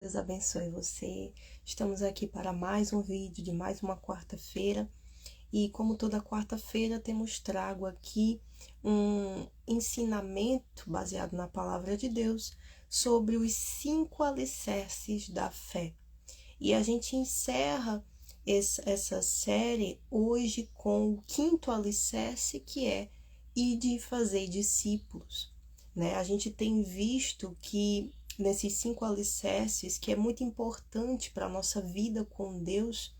Deus abençoe você. Estamos aqui para mais um vídeo de mais uma quarta-feira. E como toda quarta-feira, temos trago aqui um ensinamento baseado na palavra de Deus sobre os 5 alicerces da fé. E a gente encerra essa série hoje com o 5º alicerce, que é ide e fazei discípulos. A gente tem visto que nesses 5 alicerces, que é muito importante para a nossa vida com Deus,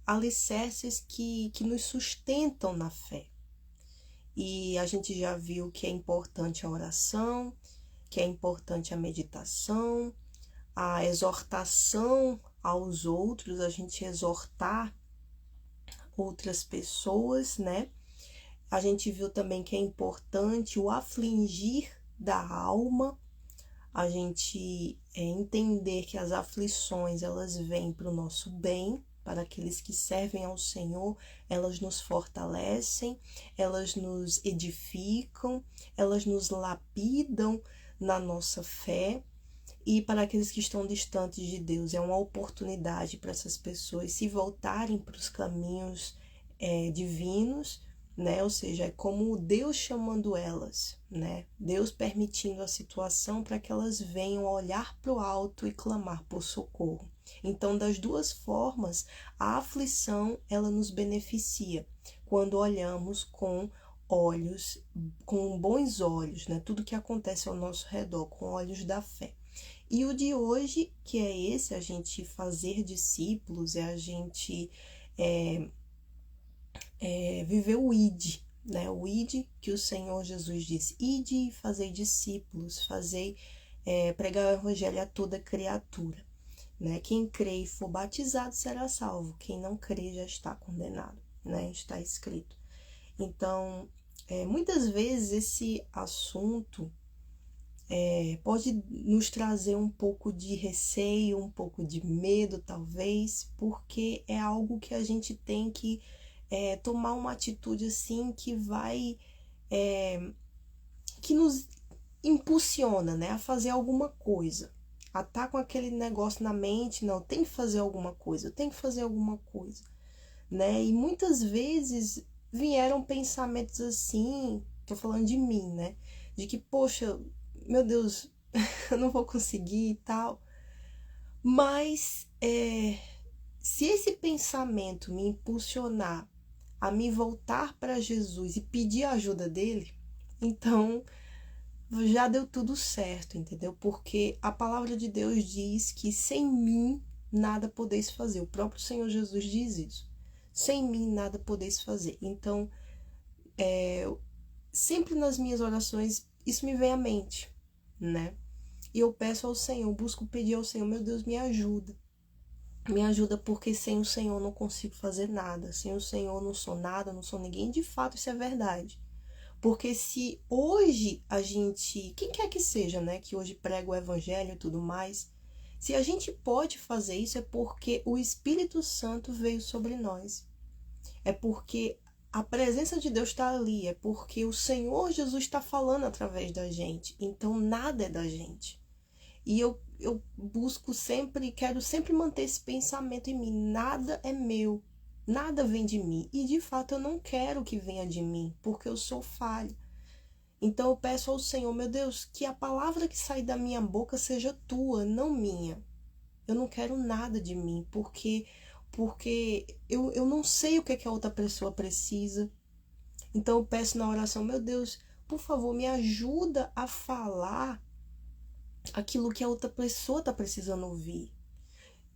alicerces que nos sustentam na fé. E a gente já viu que é importante a oração, que é importante a meditação, a exortação aos outros, a gente exortar outras pessoas, A gente viu também que é importante o afligir da alma, a gente entender que as aflições, elas vêm para o nosso bem, para aqueles que servem ao Senhor, elas nos fortalecem, elas nos edificam, elas nos lapidam na nossa fé. E para aqueles que estão distantes de Deus, é uma oportunidade para essas pessoas se voltarem para os caminhos divinos, Ou seja, é como Deus chamando elas, Deus permitindo a situação para que elas venham a olhar para o alto e clamar por socorro. Então, das duas formas, a aflição, ela nos beneficia quando olhamos com bons olhos, Tudo que acontece ao nosso redor, com olhos da fé. E o de hoje, que é esse, a gente fazer discípulos, é a gente viver o id, O id que o Senhor Jesus disse, ide e fazei discípulos, pregar o evangelho a toda criatura, Quem crê e for batizado será salvo, quem não crê já está condenado, Está escrito. Então, muitas vezes esse assunto pode nos trazer um pouco de receio, um pouco de medo, talvez, porque é algo que a gente tem que tomar uma atitude assim que vai, que nos impulsiona, a fazer alguma coisa. A estar com aquele negócio na mente, não, tem que fazer alguma coisa, eu tenho que fazer alguma coisa, E muitas vezes vieram pensamentos assim, tô falando de mim, De que, poxa, meu Deus, eu não vou conseguir e tal. Mas se esse pensamento me impulsionar a me voltar para Jesus e pedir a ajuda dele, então já deu tudo certo, entendeu? Porque a palavra de Deus diz que sem mim nada podeis fazer. O próprio Senhor Jesus diz isso. Sem mim nada podeis fazer. Então, sempre nas minhas orações isso me vem à mente, E eu peço ao Senhor, busco pedir ao Senhor, meu Deus, me ajuda. Me ajuda, porque sem o Senhor eu não consigo fazer nada. Sem o Senhor eu não sou nada, não sou ninguém. De fato, isso é verdade. Porque se hoje a gente, quem quer que seja, que hoje prega o evangelho e tudo mais, se a gente pode fazer isso é porque o Espírito Santo veio sobre nós. É porque a presença de Deus está ali, é porque o Senhor Jesus está falando através da gente. Então nada é da gente. E eu busco sempre, quero sempre manter esse pensamento em mim. Nada é meu, nada vem de mim. E de fato eu não quero que venha de mim, porque eu sou falha. Então eu peço ao Senhor, meu Deus, que a palavra que sai da minha boca seja tua, não minha. Eu não quero nada de mim, porque eu não sei o que a outra pessoa precisa. Então eu peço na oração, meu Deus, por favor, me ajuda a falar aquilo que a outra pessoa está precisando ouvir.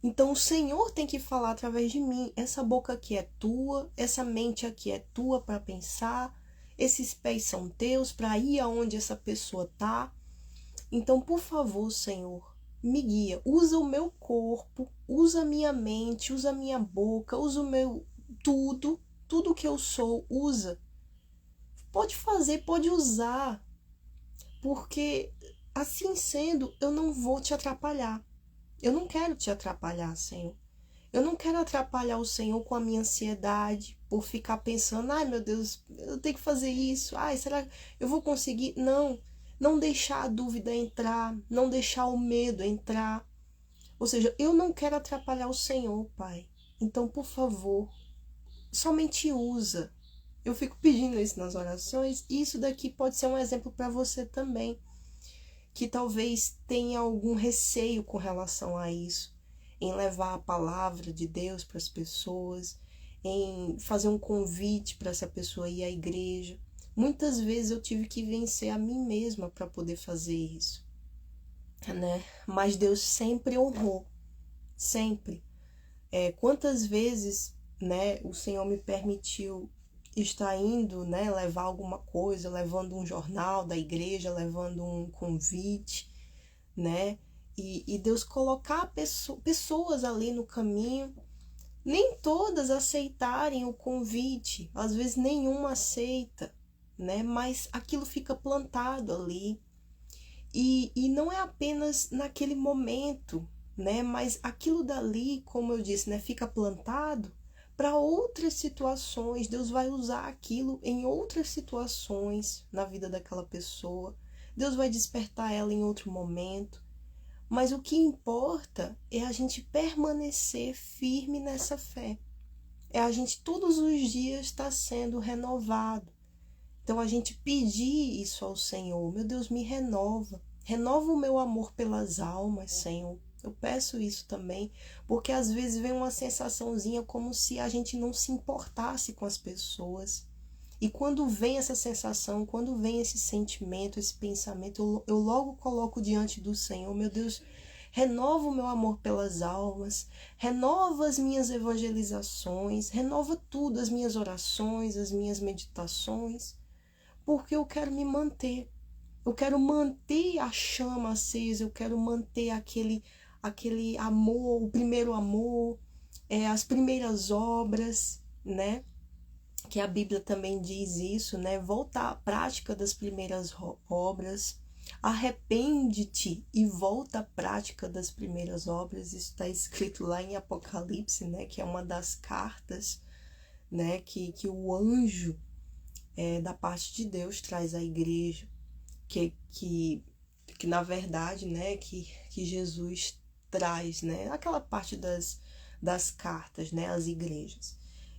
Então o Senhor tem que falar através de mim. Essa boca aqui é tua, essa mente aqui é tua para pensar, esses pés são teus para ir aonde essa pessoa está. Então, por favor, Senhor, me guia. Usa o meu corpo, usa a minha mente, usa a minha boca, usa o meu tudo que eu sou, usa. Pode fazer, pode usar, porque assim sendo, eu não vou te atrapalhar. Eu não quero te atrapalhar, Senhor. Eu não quero atrapalhar o Senhor com a minha ansiedade, por ficar pensando, ai meu Deus, eu tenho que fazer isso, ai, será que eu vou conseguir? Não deixar a dúvida entrar, não deixar o medo entrar, Ou seja, eu não quero atrapalhar o Senhor, Pai. Então, por favor, somente usa. Eu fico pedindo isso nas orações, e isso daqui pode ser um exemplo para você também, que talvez tenha algum receio com relação a isso, em levar a palavra de Deus para as pessoas, em fazer um convite para essa pessoa ir à igreja. Muitas vezes eu tive que vencer a mim mesma para poder fazer isso, né? Mas Deus sempre honrou, sempre. Quantas vezes, né, o Senhor me permitiu estar indo, né, levar alguma coisa, levando um jornal da igreja, levando um convite, né? E Deus colocar pessoas ali no caminho, nem todas aceitarem o convite, às vezes nenhuma aceita, né? Mas aquilo fica plantado ali. E não é apenas naquele momento, né? Mas aquilo dali, como eu disse, né, fica plantado para outras situações. Deus vai usar aquilo em outras situações na vida daquela pessoa. Deus vai despertar ela em outro momento. Mas o que importa é a gente permanecer firme nessa fé. É a gente todos os dias estar sendo renovado. Então a gente pedir isso ao Senhor. Meu Deus, me renova. Renova o meu amor pelas almas, Senhor. Eu peço isso também, porque às vezes vem uma sensaçãozinha como se a gente não se importasse com as pessoas. E quando vem essa sensação, quando vem esse sentimento, esse pensamento, eu logo coloco diante do Senhor, meu Deus, renova o meu amor pelas almas, renova as minhas evangelizações, renova tudo, as minhas orações, as minhas meditações, porque eu quero me manter. Eu quero manter a chama acesa, eu quero manter aquele amor, o primeiro amor, as primeiras obras, né? Que a Bíblia também diz isso, né? Volta à prática das primeiras obras, arrepende-te e volta à prática das primeiras obras. Isso está escrito lá em Apocalipse, né? Que é uma das cartas, né? Que o anjo da parte de Deus traz à igreja, que na verdade, né? Que Jesus traz, né? Aquela parte das cartas, né? Às igrejas.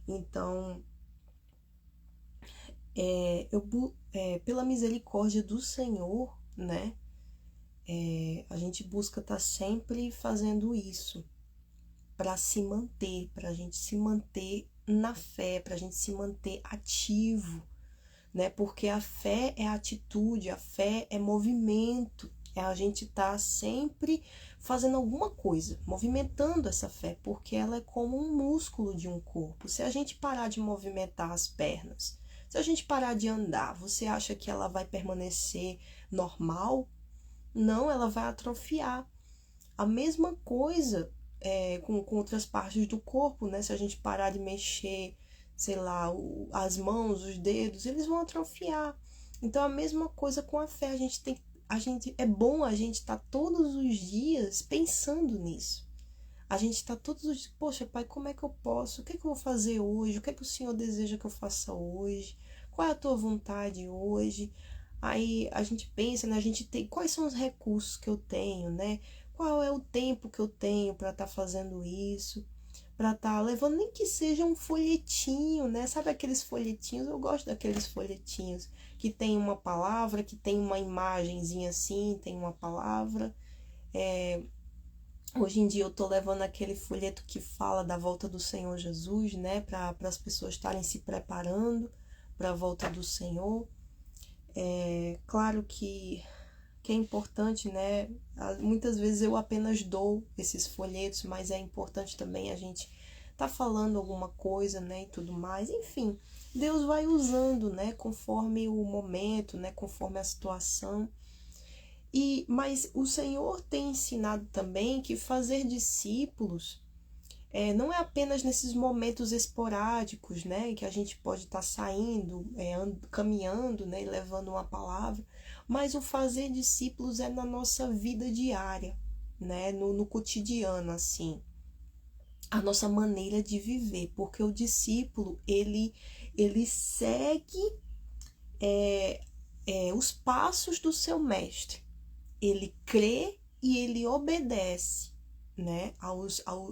Então, pela misericórdia do Senhor, né? A gente busca estar sempre fazendo isso para se manter, para a gente se manter na fé, para a gente se manter ativo, né? Porque a fé é atitude, a fé é movimento, é a gente estar sempre fazendo alguma coisa, movimentando essa fé, porque ela é como um músculo de um corpo. Se a gente parar de movimentar as pernas, se a gente parar de andar, você acha que ela vai permanecer normal? Não, ela vai atrofiar. A mesma coisa com outras partes do corpo, né? Se a gente parar de mexer, sei lá, as mãos, os dedos, eles vão atrofiar. Então a mesma coisa com a fé, é bom a gente estar todos os dias pensando nisso. A gente está todos os dias, poxa, Pai, como é que eu posso? O que é que eu vou fazer hoje? O que é que o Senhor deseja que eu faça hoje? Qual é a tua vontade hoje? Aí a gente pensa, né? A gente tem quais são os recursos que eu tenho, né? Qual é o tempo que eu tenho para estar fazendo isso? Para estar levando, nem que seja um folhetinho, né? Sabe aqueles folhetinhos? Eu gosto daqueles folhetinhos que tem uma palavra, que tem uma imagenzinha assim, tem uma palavra. Hoje em dia eu tô levando aquele folheto que fala da volta do Senhor Jesus, né? Para as pessoas estarem se preparando para a volta do Senhor. Claro que é importante, né? Muitas vezes eu apenas dou esses folhetos, mas é importante também a gente tá falando alguma coisa, né? E tudo mais. Enfim, Deus vai usando, né? Conforme o momento, né? Conforme a situação. Mas o Senhor tem ensinado também que fazer discípulos não é apenas nesses momentos esporádicos, né, que a gente pode estar saindo, caminhando, né, e levando uma palavra, mas o fazer discípulos é na nossa vida diária, né, no cotidiano, assim, a nossa maneira de viver, porque o discípulo, ele segue os passos do seu mestre, ele crê e ele obedece, né,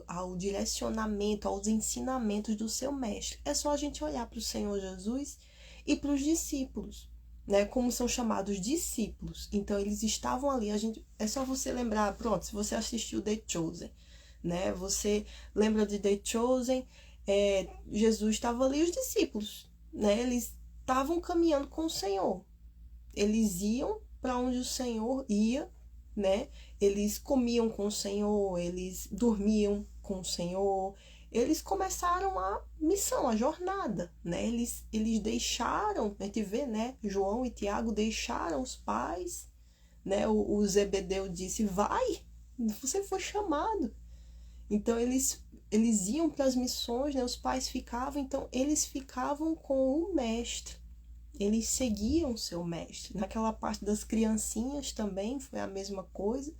ao direcionamento, aos ensinamentos do seu mestre. É só a gente olhar para o Senhor Jesus e para os discípulos, né, como são chamados discípulos. Então eles estavam ali, é só você lembrar, pronto, se você assistiu The Chosen, né, você lembra de The Chosen, Jesus estava ali, os discípulos, né, eles estavam caminhando com o Senhor, eles iam para onde o Senhor ia, né, eles comiam com o Senhor, eles dormiam com o Senhor, eles começaram a missão, a jornada, né? Eles deixaram, a gente vê, né? João e Tiago deixaram os pais, né? O Zebedeu disse, vai, você foi chamado. Então eles iam para as missões, né? Os pais ficavam, então eles ficavam com o mestre. Eles seguiam o seu mestre. Naquela parte das criancinhas também foi a mesma coisa,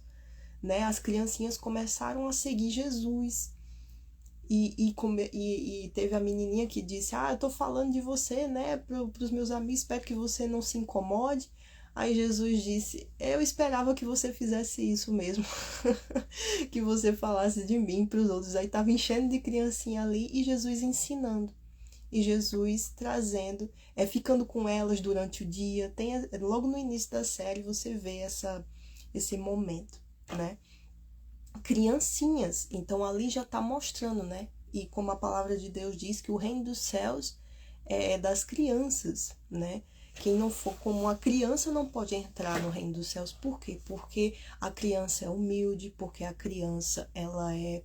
né? As criancinhas começaram a seguir Jesus. E teve a menininha que disse, eu tô falando de você, né, pros meus amigos, espero que você não se incomode. Aí Jesus disse, eu esperava que você fizesse isso mesmo, que você falasse de mim pros outros. Aí tava enchendo de criancinha ali e Jesus ensinando. E Jesus trazendo, ficando com elas durante o dia. Logo no início da série você vê esse momento, né? Criancinhas, então ali já está mostrando, né? E como a palavra de Deus diz que o reino dos céus é das crianças, né? Quem não for como uma criança não pode entrar no reino dos céus. Por quê? Porque a criança é humilde, porque a criança ela é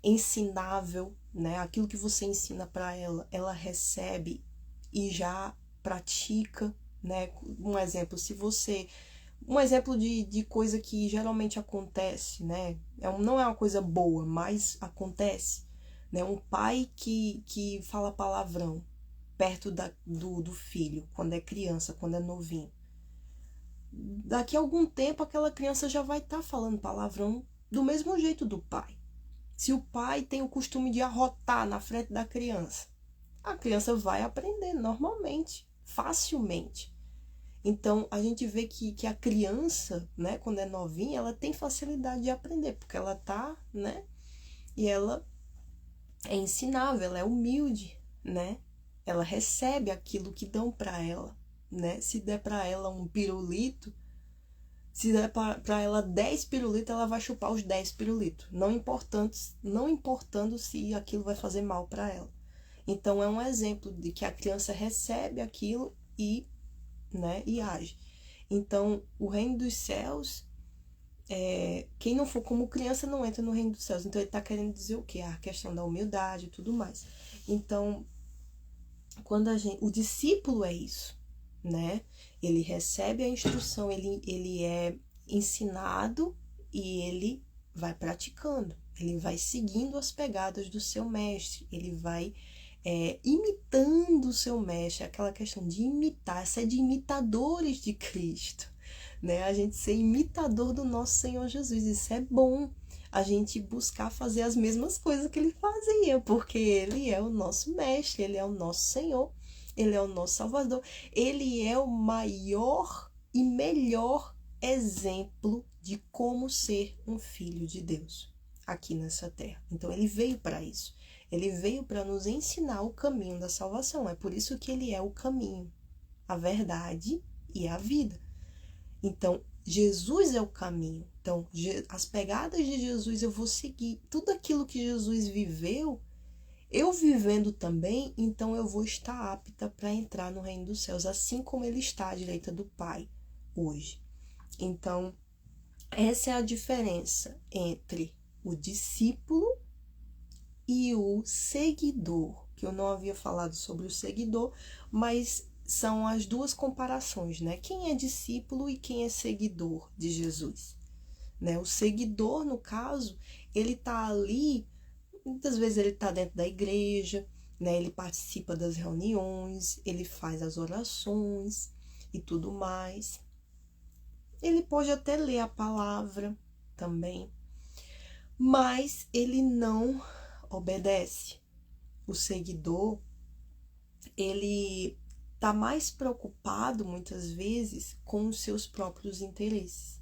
ensinável, né? Aquilo que você ensina para ela, ela recebe e já pratica, né? Um exemplo de coisa que geralmente acontece, né? Não é uma coisa boa, mas acontece, né? Um pai que fala palavrão perto do filho, quando é criança, quando é novinho. Daqui a algum tempo, aquela criança já vai estar falando palavrão do mesmo jeito do pai. Se o pai tem o costume de arrotar na frente da criança, a criança vai aprender normalmente, facilmente. Então, a gente vê que a criança, né, quando é novinha, ela tem facilidade de aprender, porque ela tá, né, e ela é ensinável, ela é humilde, né, ela recebe aquilo que dão para ela, né, se der para ela um pirulito, se der para ela 10 pirulitos, ela vai chupar os 10 pirulitos, não importando se aquilo vai fazer mal para ela. Então, é um exemplo de que a criança recebe aquilo e, né, e age. Então, o reino dos céus, quem não for como criança não entra no reino dos céus. Então, ele está querendo dizer o quê? A questão da humildade e tudo mais. Então, quando o discípulo é isso, né? Ele recebe a instrução, ele é ensinado e ele vai praticando. Ele vai seguindo as pegadas do seu mestre, ele vai imitando o seu mestre, aquela questão de imitar, essa é de imitadores de Cristo, né? A gente ser imitador do nosso Senhor Jesus, isso é bom, a gente buscar fazer as mesmas coisas que ele fazia, porque ele é o nosso mestre, ele é o nosso Senhor, ele é o nosso Salvador, ele é o maior e melhor exemplo de como ser um filho de Deus aqui nessa terra. Então ele veio para isso. Ele veio para nos ensinar o caminho da salvação. É por isso que ele é o caminho, a verdade e a vida. Então, Jesus é o caminho. Então, as pegadas de Jesus eu vou seguir. Tudo aquilo que Jesus viveu, eu vivendo também, então eu vou estar apta para entrar no reino dos céus, assim como ele está à direita do Pai hoje. Então, essa é a diferença entre o discípulo e o seguidor, que eu não havia falado sobre o seguidor, mas são as duas comparações, né? Quem é discípulo e quem é seguidor de Jesus, né? O seguidor, no caso, ele tá ali, muitas vezes ele tá dentro da igreja, né? Ele participa das reuniões, ele faz as orações e tudo mais. Ele pode até ler a palavra também, mas ele não obedece. O seguidor, ele está mais preocupado muitas vezes com os seus próprios interesses.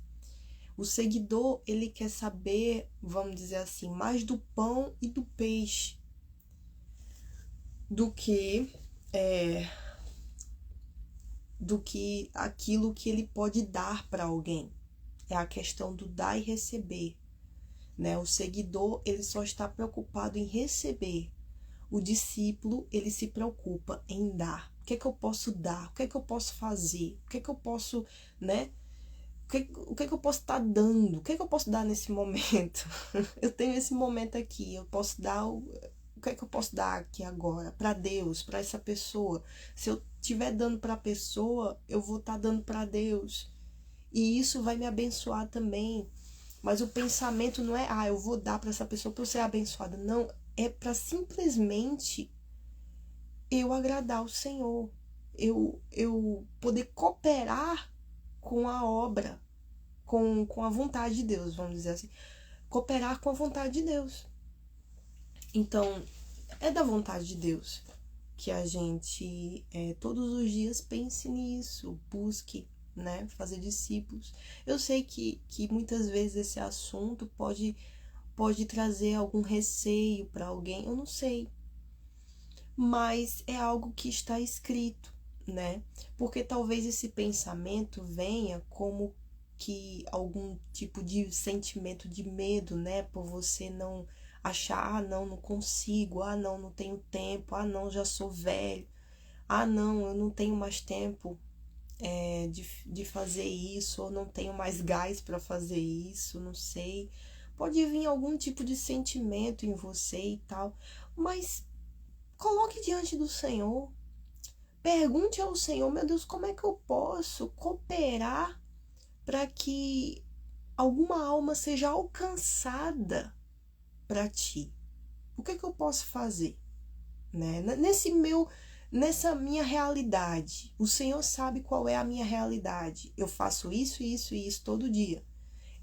O seguidor, ele quer saber, vamos dizer assim, mais do pão e do peixe do que aquilo que ele pode dar para alguém. É a questão do dar e receber, né? O seguidor, ele só está preocupado em receber. O discípulo, ele se preocupa em dar. O que é que eu posso dar? O que é que eu posso fazer? O que é que eu posso, né? O que é que eu posso estar dando? O que é que eu posso dar nesse momento? Eu tenho esse momento aqui, eu posso dar o que é que eu posso dar aqui agora para Deus, para essa pessoa? Se eu estiver dando para a pessoa, eu vou estar dando para Deus. E isso vai me abençoar também. Mas o pensamento não é, eu vou dar para essa pessoa para eu ser abençoada. Não, é para simplesmente eu agradar o Senhor. Eu poder cooperar com a obra, com a vontade de Deus, vamos dizer assim. Cooperar com a vontade de Deus. Então, é da vontade de Deus que a gente todos os dias pense nisso, busque, né, fazer discípulos. Eu sei que muitas vezes esse assunto pode trazer algum receio para alguém, eu não sei, mas é algo que está escrito, né? Porque talvez esse pensamento venha como que algum tipo de sentimento de medo, né? Por você não achar, não consigo, não tenho tempo, não, já sou velho, não, eu não tenho mais tempo de fazer isso, ou não tenho mais gás para fazer isso, não sei. Pode vir algum tipo de sentimento em você e tal, mas coloque diante do Senhor. Pergunte ao Senhor, meu Deus, como é que eu posso cooperar para que alguma alma seja alcançada para ti? O que é que eu posso fazer? Né? Nessa minha realidade, o Senhor sabe qual é a minha realidade. Eu faço isso, isso e isso todo dia.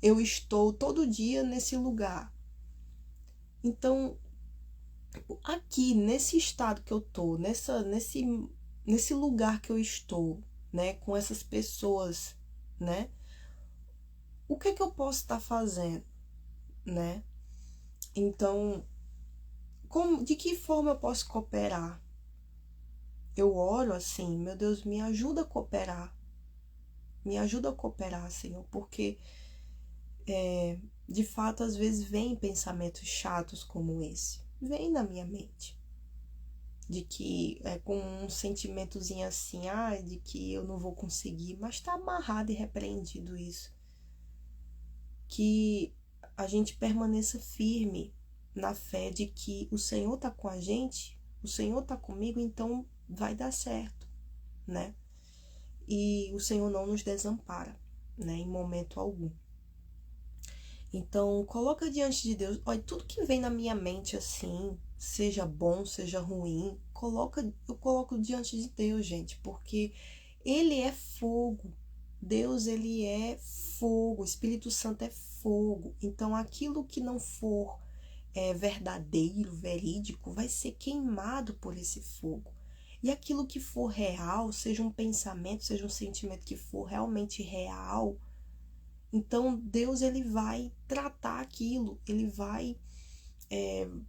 Eu estou todo dia nesse lugar. Então, aqui, nesse estado que eu tô, nesse lugar que eu estou, né, com essas pessoas, né, o que é que eu posso estar fazendo, né? Então, de que forma eu posso cooperar? Eu oro assim, meu Deus, me ajuda a cooperar. Me ajuda a cooperar, Senhor, porque de fato, às vezes vem pensamentos chatos como esse. Vem na minha mente. De que com um sentimentozinho assim, de que eu não vou conseguir, mas tá amarrado e repreendido isso. Que a gente permaneça firme na fé de que o Senhor tá com a gente, o Senhor tá comigo, então vai dar certo, né? E o Senhor não nos desampara, né, em momento algum. Então, coloca diante de Deus, olha, tudo que vem na minha mente assim, seja bom, seja ruim, eu coloco diante de Deus, gente, porque Ele é fogo. Deus, Ele é fogo, o Espírito Santo é fogo. Então, aquilo que não for verdadeiro, verídico, vai ser queimado por esse fogo. E aquilo que for real, seja um pensamento, seja um sentimento que for realmente real, então Deus, ele vai tratar aquilo,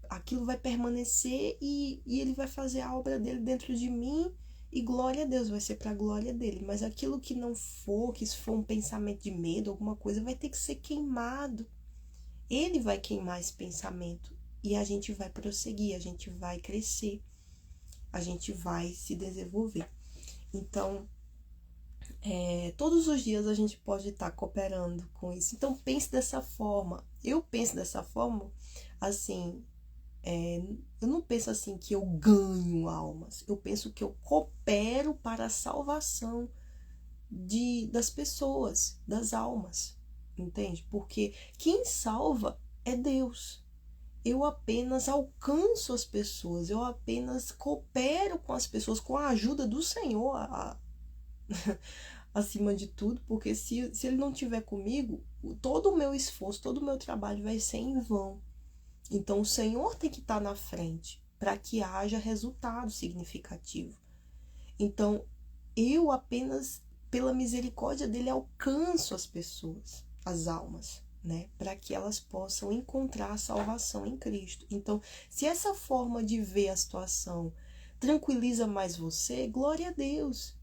aquilo vai permanecer e ele vai fazer a obra dele dentro de mim, e glória a Deus, vai ser para a glória dele. Mas aquilo que não for, que se for um pensamento de medo, alguma coisa, vai ter que ser queimado. Ele vai queimar esse pensamento e a gente vai prosseguir, a gente vai crescer, a gente vai se desenvolver. Então, todos os dias a gente pode estar cooperando com isso. Então, pense dessa forma. Eu penso dessa forma, assim, eu não penso assim que eu ganho almas. Eu penso que eu coopero para a salvação das pessoas, das almas, entende? Porque quem salva é Deus. Eu apenas alcanço as pessoas, eu apenas coopero com as pessoas, com a ajuda do Senhor, acima de tudo, porque se ele não estiver comigo, todo o meu esforço, todo o meu trabalho vai ser em vão. Então o Senhor tem que estar na frente para que haja resultado significativo. Então eu apenas, pela misericórdia dele, alcanço as pessoas. as almas, né? Para que elas possam encontrar a salvação em Cristo. Então, se essa forma de ver a situação tranquiliza mais você, glória a Deus.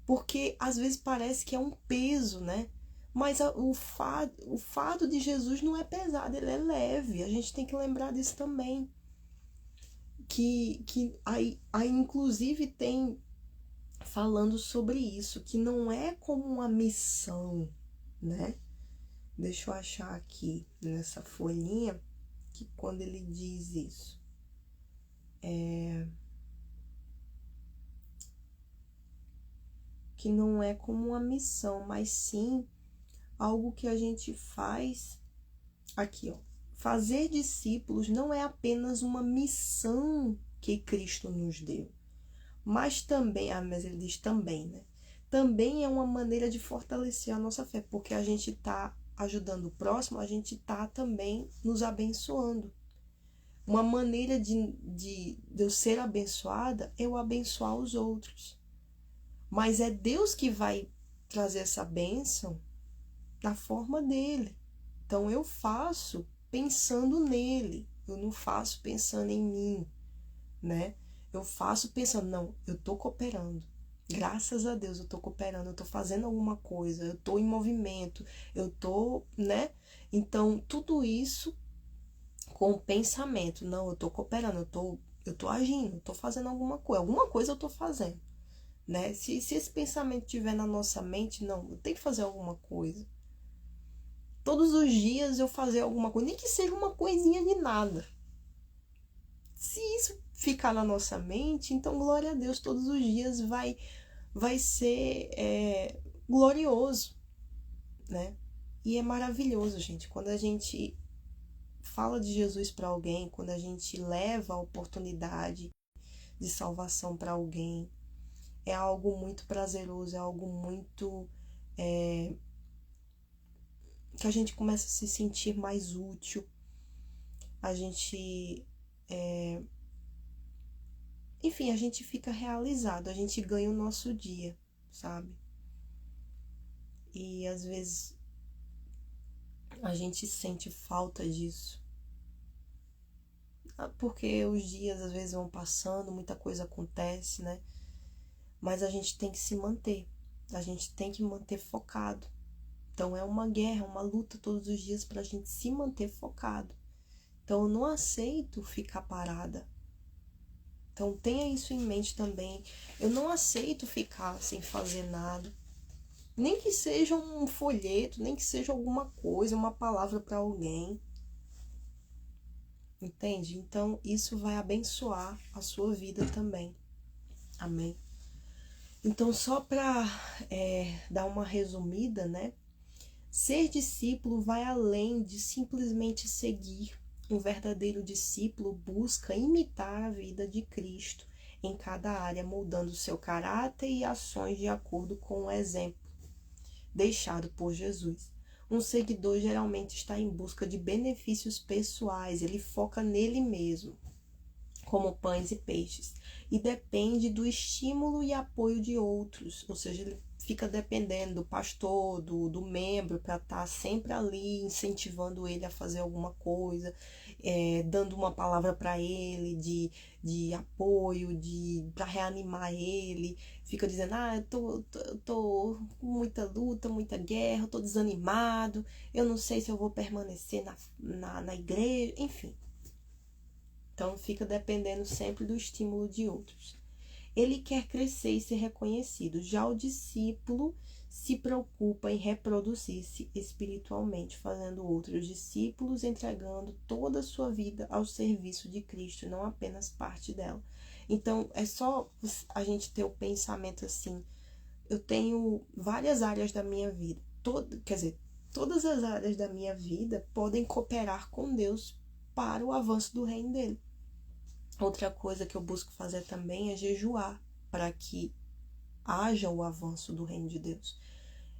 Porque às vezes parece que é um peso, né? Mas o fardo de Jesus não é pesado, ele é leve. A gente tem que lembrar disso também. Que aí inclusive tem falando sobre isso, que não é como uma missão, né? Deixa eu achar aqui nessa folhinha que quando ele diz isso. Que não é como uma missão, mas sim algo que a gente faz aqui, ó. Fazer discípulos não é apenas uma missão que Cristo nos deu, mas também, mas ele diz também, né? Também é uma maneira de fortalecer a nossa fé, porque a gente está ajudando o próximo, a gente está também nos abençoando. Uma maneira de eu ser abençoada é eu abençoar os outros. Mas é Deus que vai trazer essa bênção da forma dele. Então eu faço pensando nele, eu não faço pensando em mim, né? Eu faço pensando, não, eu tô cooperando. Graças a Deus eu tô cooperando, eu tô fazendo alguma coisa, eu tô em movimento, eu tô, né? Então, tudo isso com o pensamento, não, eu tô cooperando, eu tô agindo, eu tô fazendo alguma coisa eu tô fazendo, né? Se esse pensamento estiver na nossa mente, não, eu tenho que fazer alguma coisa. Todos os dias eu fazer alguma coisa, nem que seja uma coisinha de nada. Se isso ficar na nossa mente, então glória a Deus, todos os dias vai ser glorioso, né? E é maravilhoso, gente, quando a gente fala de Jesus para alguém, quando a gente leva a oportunidade de salvação para alguém, é algo muito prazeroso, é algo muito que a gente começa a se sentir mais útil, a gente enfim, a gente fica realizado, a gente ganha o nosso dia, sabe? E às vezes a gente sente falta disso. Porque os dias às vezes vão passando, muita coisa acontece, né? Mas a gente tem que se manter, a gente tem que manter focado. Então é uma guerra, uma luta todos os dias para a gente se manter focado. Então eu não aceito ficar parada. Então tenha isso em mente também. Eu não aceito ficar sem fazer nada. Nem que seja um folheto, nem que seja alguma coisa, uma palavra para alguém. Entende? Então isso vai abençoar a sua vida também. Amém? Então só para dar uma resumida, né? Ser discípulo vai além de simplesmente seguir. Um verdadeiro discípulo busca imitar a vida de Cristo em cada área, moldando seu caráter e ações de acordo com o exemplo deixado por Jesus. Um seguidor geralmente está em busca de benefícios pessoais, ele foca nele mesmo, como pães e peixes, e depende do estímulo e apoio de outros, ou seja, ele fica dependendo do pastor, do membro, para estar sempre ali incentivando ele a fazer alguma coisa, dando uma palavra para ele de apoio, para reanimar ele. Fica dizendo, eu tô com muita luta, muita guerra, eu tô desanimado, eu não sei se eu vou permanecer na igreja, enfim. Então fica dependendo sempre do estímulo de outros. Ele quer crescer e ser reconhecido. Já o discípulo se preocupa em reproduzir-se espiritualmente, fazendo outros discípulos, entregando toda a sua vida ao serviço de Cristo, não apenas parte dela. Então, é só a gente ter o pensamento assim, eu tenho várias áreas da minha vida, todas as áreas da minha vida podem cooperar com Deus para o avanço do reino dele. Outra coisa que eu busco fazer também é jejuar, para que haja o avanço do reino de Deus.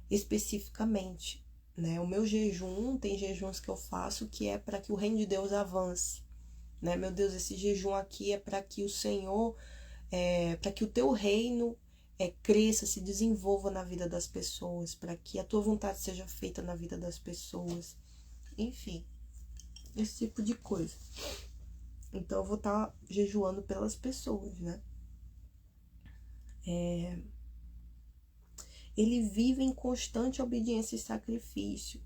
Especificamente, né? O meu jejum, tem jejuns que eu faço que é para que o reino de Deus avance, né? Meu Deus, esse jejum aqui é para que o Senhor, para que o teu reino cresça, se desenvolva na vida das pessoas, para que a tua vontade seja feita na vida das pessoas. Enfim, esse tipo de coisa. Então eu vou estar jejuando pelas pessoas, né? Ele vive em constante obediência e sacrifício,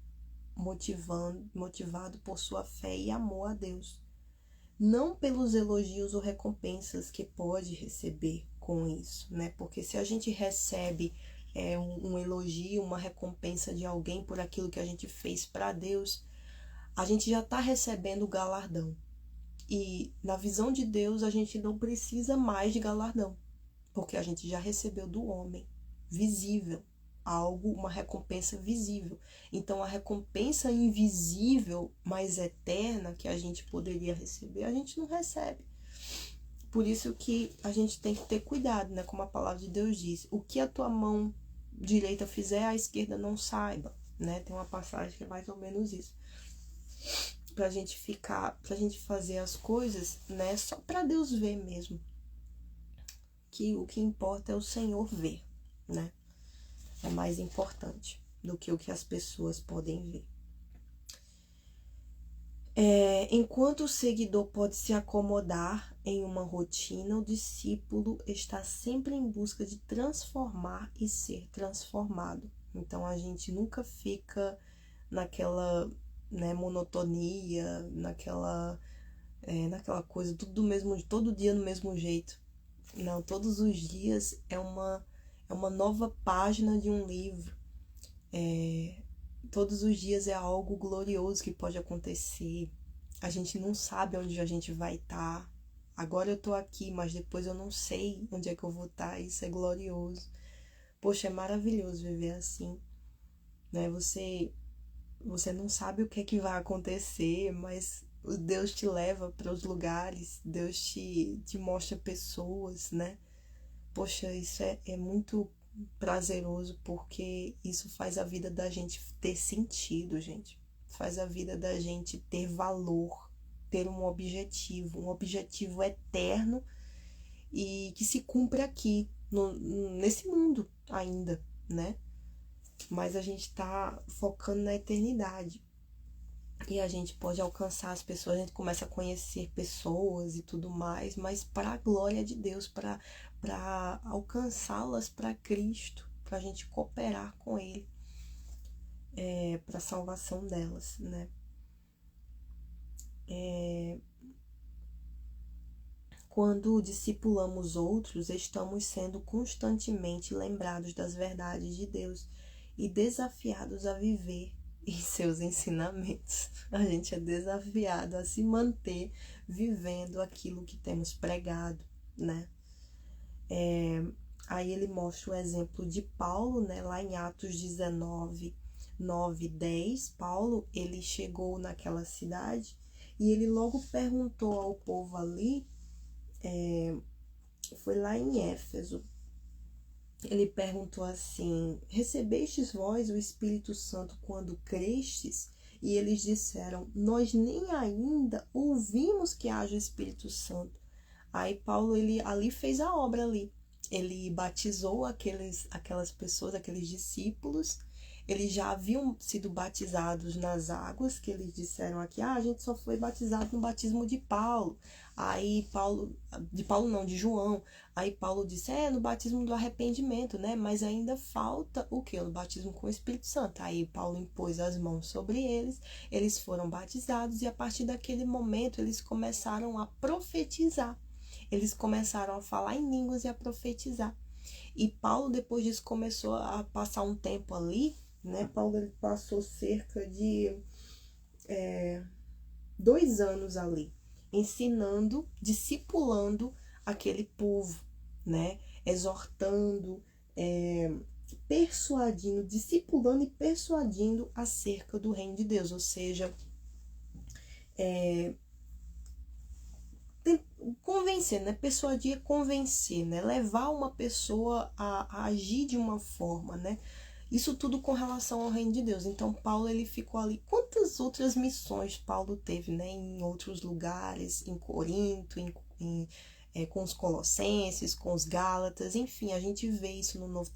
motivado por sua fé e amor a Deus. Não pelos elogios ou recompensas que pode receber com isso, né? Porque se a gente recebe um elogio, uma recompensa de alguém por aquilo que a gente fez para Deus, a gente já está recebendo o galardão. E na visão de Deus, a gente não precisa mais de galardão, porque a gente já recebeu do homem, visível, algo, uma recompensa visível. Então, a recompensa invisível, mas eterna, que a gente poderia receber, a gente não recebe. Por isso que a gente tem que ter cuidado, né? Como a palavra de Deus diz, o que a tua mão direita fizer, a esquerda não saiba, né? Tem uma passagem que é mais ou menos isso. Pra gente fazer as coisas, né? Só pra Deus ver mesmo. Que o que importa é o Senhor ver, né? É mais importante do que o que as pessoas podem ver. Enquanto o seguidor pode se acomodar em uma rotina, o discípulo está sempre em busca de transformar e ser transformado. Então a gente nunca fica naquela, né, monotonia, naquela coisa, tudo do mesmo, todo dia no mesmo jeito. Não, todos os dias é uma nova página de um livro. Todos os dias é algo glorioso que pode acontecer. A gente não sabe onde a gente vai estar. Agora eu tô aqui, mas depois eu não sei onde é que eu vou estar. Isso é glorioso. Poxa, é maravilhoso viver assim, né? Você não sabe o que é que vai acontecer, mas Deus te leva para os lugares, Deus te mostra pessoas, né? Poxa, isso é muito prazeroso, porque isso faz a vida da gente ter sentido, gente. Faz a vida da gente ter valor, ter um objetivo eterno e que se cumpre aqui, nesse mundo ainda, né? Mas a gente tá focando na eternidade. E a gente pode alcançar as pessoas, a gente começa a conhecer pessoas e tudo mais, mas para a glória de Deus, para alcançá-las para Cristo, para a gente cooperar com Ele, para a salvação delas, né? Quando discipulamos outros, estamos sendo constantemente lembrados das verdades de Deus e desafiados a viver em seus ensinamentos. A gente é desafiado a se manter vivendo aquilo que temos pregado, né? Aí ele mostra o exemplo de Paulo, né? Lá em Atos 19, 9 e 10, Paulo, ele chegou naquela cidade e ele logo perguntou ao povo ali, foi lá em Éfeso, ele perguntou assim: recebestes vós o Espírito Santo quando crestes? E eles disseram: nós nem ainda ouvimos que haja Espírito Santo. Aí Paulo, ele ali fez a obra ali. Ele batizou aquelas pessoas, aqueles discípulos. Eles já haviam sido batizados nas águas, que eles disseram aqui: a gente só foi batizado no batismo de Paulo. Aí de João. Aí Paulo disse: no batismo do arrependimento, né? Mas ainda falta o quê? O batismo com o Espírito Santo. Aí Paulo impôs as mãos sobre eles foram batizados e a partir daquele momento eles começaram a profetizar. Eles começaram a falar em línguas e a profetizar. E Paulo, depois disso, começou a passar um tempo ali, né? Paulo, ele passou cerca de 2 anos ali, ensinando, discipulando aquele povo, né? Exortando, persuadindo, discipulando e persuadindo acerca do reino de Deus. Ou seja, convencer, né? Persuadir é convencer, né? Levar uma pessoa a agir de uma forma, né? Isso tudo com relação ao reino de Deus. Então Paulo, ele ficou ali. Quantas outras missões Paulo teve, né? Em outros lugares, em Corinto, com os Colossenses, com os Gálatas, enfim, a gente vê isso no Novo